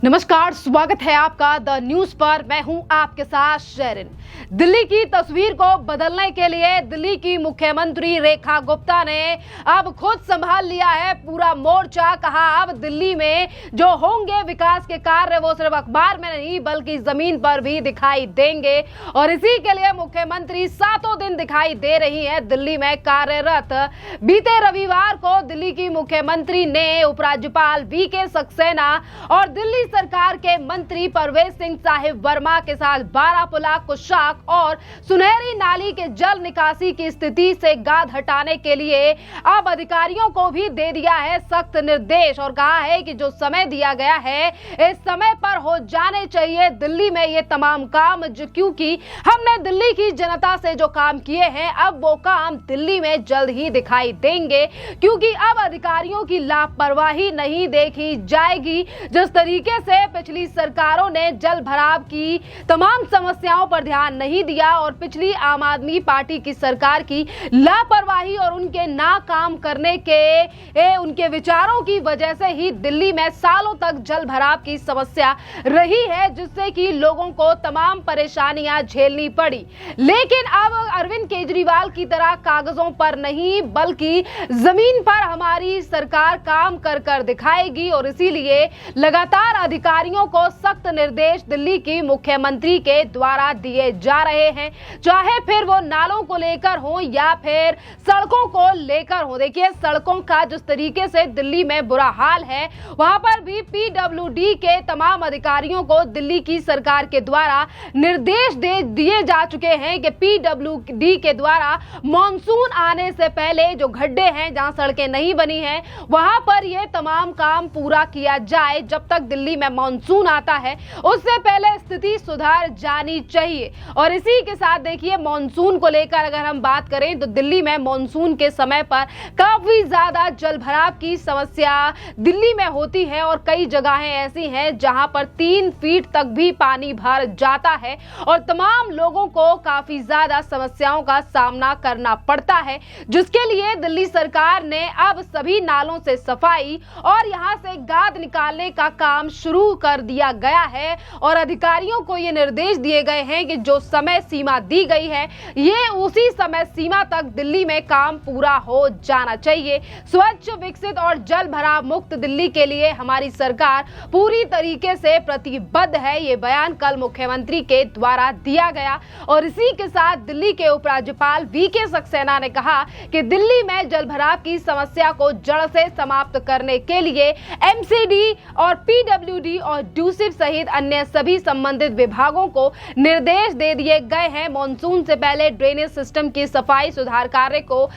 नमस्कार, स्वागत है आपका द न्यूज पर। मैं हूं आपके साथ शेरिन। दिल्ली की तस्वीर को बदलने के लिए दिल्ली की मुख्यमंत्री रेखा गुप्ता ने अब खुद संभाल लिया है पूरा मोर्चा। कहा अब दिल्ली में जो होंगे विकास के कार्य वो सिर्फ अखबार में नहीं बल्कि जमीन पर भी दिखाई देंगे और इसी के लिए मुख्यमंत्री सातों दिन दिखाई दे रही है दिल्ली में कार्यरत। बीते रविवार को दिल्ली की मुख्यमंत्री ने उपराज्यपाल वीके सक्सेना और दिल्ली सरकार के मंत्री परवेज सिंह साहिब वर्मा के साथ बारापुला, कुशाक और सुनहरी नाली के जल निकासी की स्थिति से गाद हटाने के लिए अब अधिकारियों को भी दे दिया है सख्त निर्देश और कहा है कि जो समय दिया गया है इस समय पर हो जाने चाहिए दिल्ली में ये तमाम काम, क्योंकि हमने दिल्ली की जनता से जो काम किए हैं अब वो काम दिल्ली में जल्द ही दिखाई देंगे, क्योंकि अब अधिकारियों की लापरवाही नहीं देखी जाएगी। जिस तरीके से पिछली सरकारों ने जल भराव की तमाम समस्याओं पर ध्यान नहीं दिया और पिछली आम आदमी पार्टी की सरकार की लापरवाही और उनके ना काम करने के उनके विचारों की वजह से ही दिल्ली में सालों तक जल भराव की समस्या रही है, जिससे कि लोगों को तमाम परेशानियां झेलनी पड़ी। लेकिन अब अरविंद केजरीवाल की तरह कागजों पर नहीं बल्कि जमीन पर हमारी सरकार काम कर कर दिखाएगी और इसीलिए लगातार अधिकारियों को सख्त निर्देश दिल्ली की मुख्यमंत्री के द्वारा दिए जा रहे हैं, चाहे फिर वो नालों को लेकर हो या फिर सड़कों को लेकर हो। देखिए, सड़कों का जिस तरीके से दिल्ली में बुरा हाल है, वहां पर भी पीडब्ल्यूडी के तमाम अधिकारियों को दिल्ली की सरकार के द्वारा निर्देश दे दिए जा चुके हैं कि पीडब्ल्यूडी के द्वारा मॉनसून आने से पहले जो गड्ढे हैं जहां सड़कें नहीं बनी हैं वहां पर यह तमाम काम पूरा किया जाए। जब तक दिल्ली में मॉनसून आता है उससे पहले स्थिति सुधार जानी चाहिए। और इसी के साथ देखिए, मॉनसून को लेकर अगर हम बात करें तो दिल्ली में मॉनसून के समय पर काफी ज्यादा जल भराव की समस्या दिल्ली में होती है और कई जगहें ऐसी हैं जहां पर 3 फीट तक भी पानी भर जाता है और तमाम लोगों को काफी ज्यादा समस्याओं का सामना करना पड़ता है, जिसके लिए दिल्ली सरकार ने अब सभी नालों से सफाई और यहां से गाद निकालने का काम शुरू कर दिया गया है और अधिकारियों को ये निर्देश दिए गए हैं कि जो समय सीमा दी गई है ये उसी समय सीमा तक दिल्ली में काम पूरा हो जाना चाहिए। स्वच्छ, विकसित और जल भराव मुक्त दिल्ली के लिए हमारी सरकार पूरी तरीके से प्रतिबद्ध है, ये बयान कल मुख्यमंत्री के द्वारा दिया गया। और इसी के साथ दिल्ली के उपराज्यपाल वीके सक्सेना ने कहा कि दिल्ली में जल भराव की समस्या को जड़ से समाप्त करने के लिए एमसीडी और पीडब्ल्यूडी और डूसिफ सहित अन्य सभी संबंधित विभागों को निर्देश दे दिए गए हैं। मॉनसून से पहले ड्रेनेज सिस्टम की सफाई सुधार कार्य को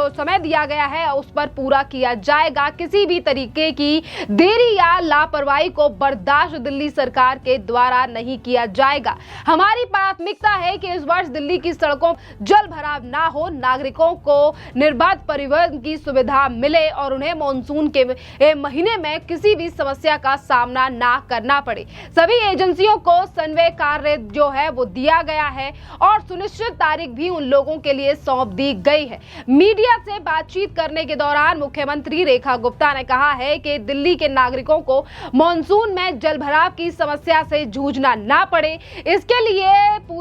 समय दिया गया है उस पर पूरा किया जाएगा। किसी भी तरीके की देरी या लापरवाही को बर्दाश्त दिल्ली सरकार के द्वारा नहीं किया जाएगा। हमारी प्राथमिकता है कि इस वर्ष दिल्ली की सड़कों जल भराव ना हो, नागरिकों को निर्बाध परिवहन की सुविधा मिले और उन्हें मॉनसून के महीने में किसी भी समस्या का सामना ना करना पड़े। सभी एजेंसियों को समन्वय कार्य जो है वो दिया गया है और सुनिश्चित तारीख भी उन लोगों के लिए सौंप दी गई है। मीडिया से बातचीत करने के दौरान मुख्यमंत्री रेखा गुप्ता ने कहा है कि दिल्ली के नागरिकों को मॉनसून में जल भराव की समस्या से जूझना ना पड़े, इसके लिए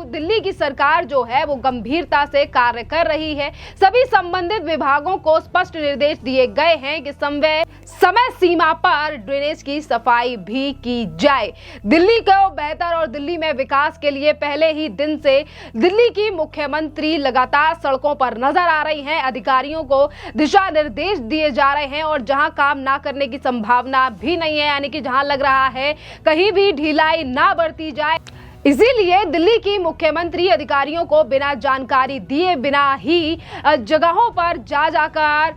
दिल्ली की सरकार जो है वो गंभीरता से कार्य कर रही है। सभी संबंधित विभागों को स्पष्ट निर्देश दिए गए हैं कि समय सीमा पर ड्रेनेज की सफाई भी की जाए। दिल्ली को बेहतर और दिल्ली में विकास के लिए पहले ही दिन से दिल्ली की मुख्यमंत्री लगातार सड़कों पर नजर आ रही हैं। अधिकारियों को दिशा निर्देश दिए जा रहे हैं और जहां काम ना करने की संभावना भी नहीं है, यानी कि जहां लग रहा है कहीं भी ढिलाई ना बरती जाए, इसीलिए दिल्ली की मुख्यमंत्री अधिकारियों को बिना जानकारी दिए बिना ही जगहों पर जाकर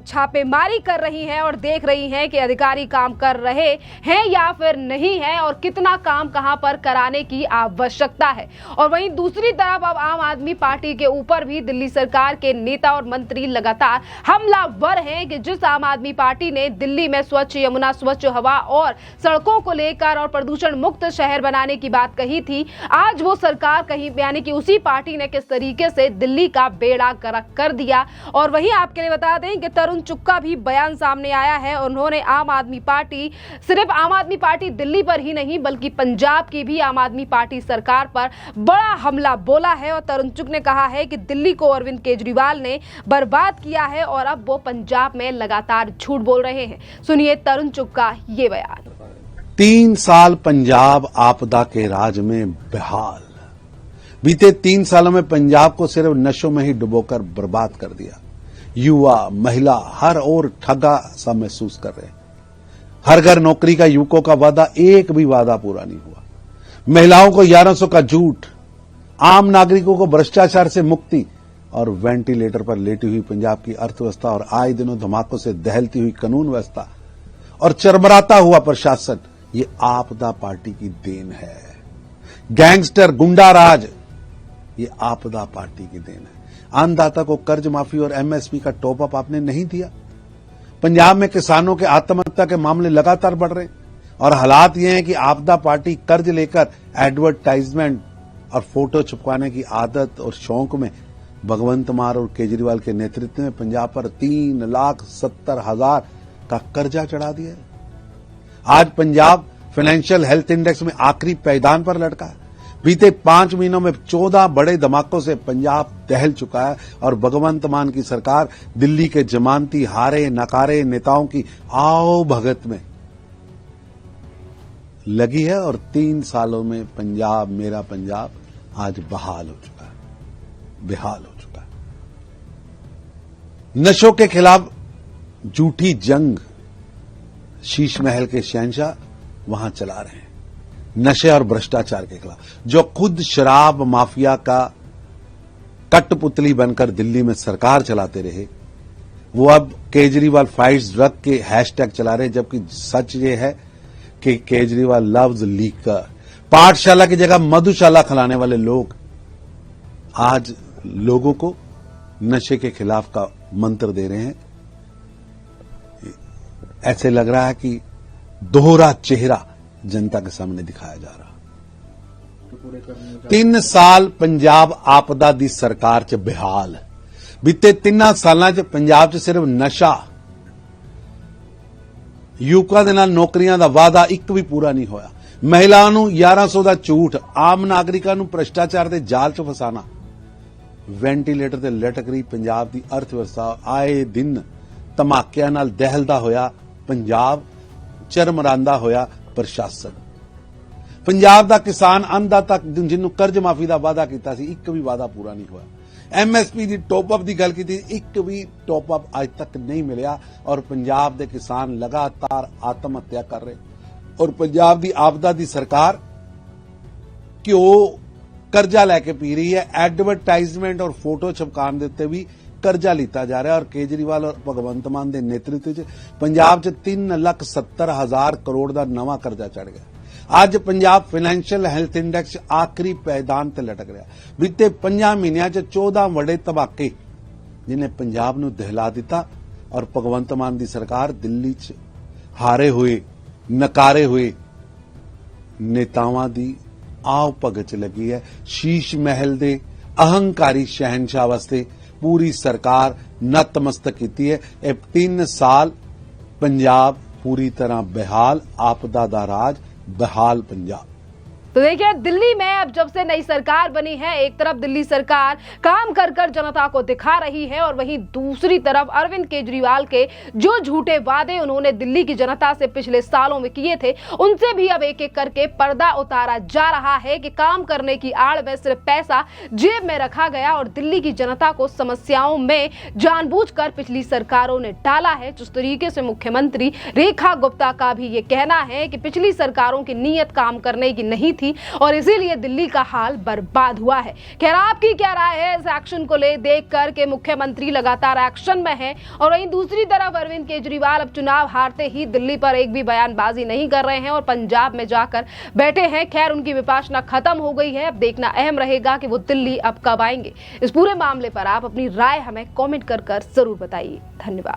छापेमारी कर रही है और देख रही है कि अधिकारी काम कर रहे हैं या फिर नहीं है और कितना काम कहां पर कराने की आवश्यकता है। और वहीं दूसरी तरफ अब आम आदमी पार्टी के ऊपर भी दिल्ली सरकार के नेता और मंत्री लगातार हमलावर हैं कि जिस आम आदमी पार्टी ने दिल्ली में स्वच्छ यमुना, स्वच्छ हवा और सड़कों को लेकर और प्रदूषण मुक्त शहर बनाने की बात कही थी, आज वो सरकार कहीं यानी कि उसी पार्टी ने किस तरीके से दिल्ली का बेड़ा गर्क कर दिया। और वहीं आपके लिए बता दें कि तरुण चुग का भी बयान सामने आया है। उन्होंने आम आदमी पार्टी, सिर्फ आम आदमी पार्टी दिल्ली पर ही नहीं बल्कि पंजाब की भी आम आदमी पार्टी सरकार पर बड़ा हमला बोला है। और तरुण चुग ने कहा है कि दिल्ली को अरविंद केजरीवाल ने बर्बाद किया है और अब वो पंजाब में लगातार झूठ बोल रहे हैं। सुनिए तरुण चुग का ये बयान। 3 साल पंजाब आपदा के राज में बेहाल। बीते 3 सालों में पंजाब को सिर्फ नशों में ही डुबोकर बर्बाद कर दिया। युवा, महिला हर ओर ठगा सा महसूस कर रहे हैं। हर घर नौकरी का युवकों का वादा, एक भी वादा पूरा नहीं हुआ। महिलाओं को 1100 का झूठ, आम नागरिकों को भ्रष्टाचार से मुक्ति और वेंटिलेटर पर लेटी हुई पंजाब की अर्थव्यवस्था और आए दिनों धमाकों से दहलती हुई कानून व्यवस्था और चरमराता हुआ प्रशासन, ये आपदा पार्टी की देन है। गैंगस्टर, गुंडा राज, ये आपदा पार्टी की देन है। अन्नदाता को कर्ज माफी और एमएसपी का टॉप अप आपने नहीं दिया। पंजाब में किसानों के आत्महत्या के मामले लगातार बढ़ रहे हैं और हालात ये हैं कि आपदा पार्टी कर्ज लेकर एडवर्टाइजमेंट और फोटो छुपवाने की आदत और शौक में भगवंत मान और केजरीवाल के नेतृत्व में पंजाब पर 3,70,000 का कर्जा चढ़ा दिया है। आज पंजाब फाइनेंशियल हेल्थ इंडेक्स में आखिरी पायदान पर लटका है। बीते 5 महीनों में 14 बड़े धमाकों से पंजाब दहल चुका है और भगवंत मान की सरकार दिल्ली के जमानती हारे नकारे नेताओं की आओ भगत में लगी है और 3 सालों में पंजाब, मेरा पंजाब आज बहाल हो चुका है, बेहाल हो चुका है। नशों के खिलाफ झूठी जंग शीश महल के शहंशाह वहां चला रहे हैं। नशे और भ्रष्टाचार के खिलाफ जो खुद शराब माफिया का कठपुतली बनकर दिल्ली में सरकार चलाते रहे, वो अब केजरीवाल फाइट्स ड्रग के हैशटैग चला रहे हैं, जबकि सच ये है कि केजरीवाल लव्स लीकर। पाठशाला की जगह मधुशाला खिलाने वाले लोग आज लोगों को नशे के खिलाफ का मंत्र दे रहे हैं। ऐसे लग रहा है कि दोहरा चेहरा जनता के सामने दिखाया जा रहा। 3 साल पंजाब आपदा दी सरकार च बेहाल। बीते 3 सालां च पंजाब च सिर्फ नशा, युवकों के नाल नौकरियां दा वादा एक भी पूरा नहीं होया। महिलाओं नूं 1100 दा झूठ, आम नागरिकां नूं भ्रष्टाचार दे जाल च फसाना, वेंटिलेटर ते लटक रही पंजाब दी अर्थव्यवस्था, आए दिन धमाकिਆਂ नाल दहलदा होया पंजाब, चरमरांदा होया प्रशासन। पंजाब दा किसान, अन्नदाता जिन्होंने कर्ज माफी का वादा किया सी, एक भी वादा पूरा नहीं हुआ। एमएसपी की टॉप अप की गल की, एक भी टॉप अप आज तक नहीं मिलया और पंजाब के किसान लगातार आत्महत्या कर रहे। और पंजाब की आपदा की सरकार घ्यो कर्जा लैके पी रही है। एडवरटाइजमेंट और फोटो छपकाने देते भी कर्जा लीता जा रहा है। और केजरीवाल और भगवंत मान के नेतृत्व च पंजाब च 3,70,000 करोड़ का नवा कर्जा चढ़ गया। आज पंजाब फाइनेंशियल हेल्थ इंडेक्स आखिरी पायदान ते लटक रहा। बीते 5 महीनों च 14 बड़े धमाके जिन्हें पंजाब नूं दहला दिता और भगवंत मान की सरकार दिल्ली च हारे हुए नकारे हुए नेतावां दी आओ भगत च लगी है। शीश महल दे अहंकारी शहनशाह वास्ते पूरी सरकार नतमस्तक की है। 3 साल पंजाब पूरी तरह बेहाल, आपदा दा राज, बेहाल पंजाब। तो देखिए, दिल्ली में अब जब से नई सरकार बनी है, एक तरफ दिल्ली सरकार काम कर कर जनता को दिखा रही है और वहीं दूसरी तरफ अरविंद केजरीवाल के जो झूठे वादे उन्होंने दिल्ली की जनता से पिछले सालों में किए थे, उनसे भी अब एक एक करके पर्दा उतारा जा रहा है कि काम करने की आड़ में सिर्फ पैसा जेब में रखा गया और दिल्ली की जनता को समस्याओं में जानबूझकर पिछली सरकारों ने डाला है। जिस तरीके से मुख्यमंत्री रेखा गुप्ता का भी ये कहना है कि पिछली सरकारों की नीयत काम करने की नहीं थी और इसीलिए दिल्ली का हाल बर्बाद हुआ है। खैर, आपकी क्या राय है इस एक्शन को ले देख कर के मुख्यमंत्री लगातार एक्शन में है और वहीं दूसरी तरफ अरविंद केजरीवाल अब चुनाव हारते ही दिल्ली पर एक भी बयानबाजी नहीं कर रहे हैं और पंजाब में जाकर बैठे हैं। खैर, उनकी विपाशना खत्म हो गई है। अब देखना अहम रहेगा कि वो दिल्ली अब कब आएंगे। इस पूरे मामले पर आप अपनी राय हमें कॉमेंट कर जरूर बताइए। धन्यवाद।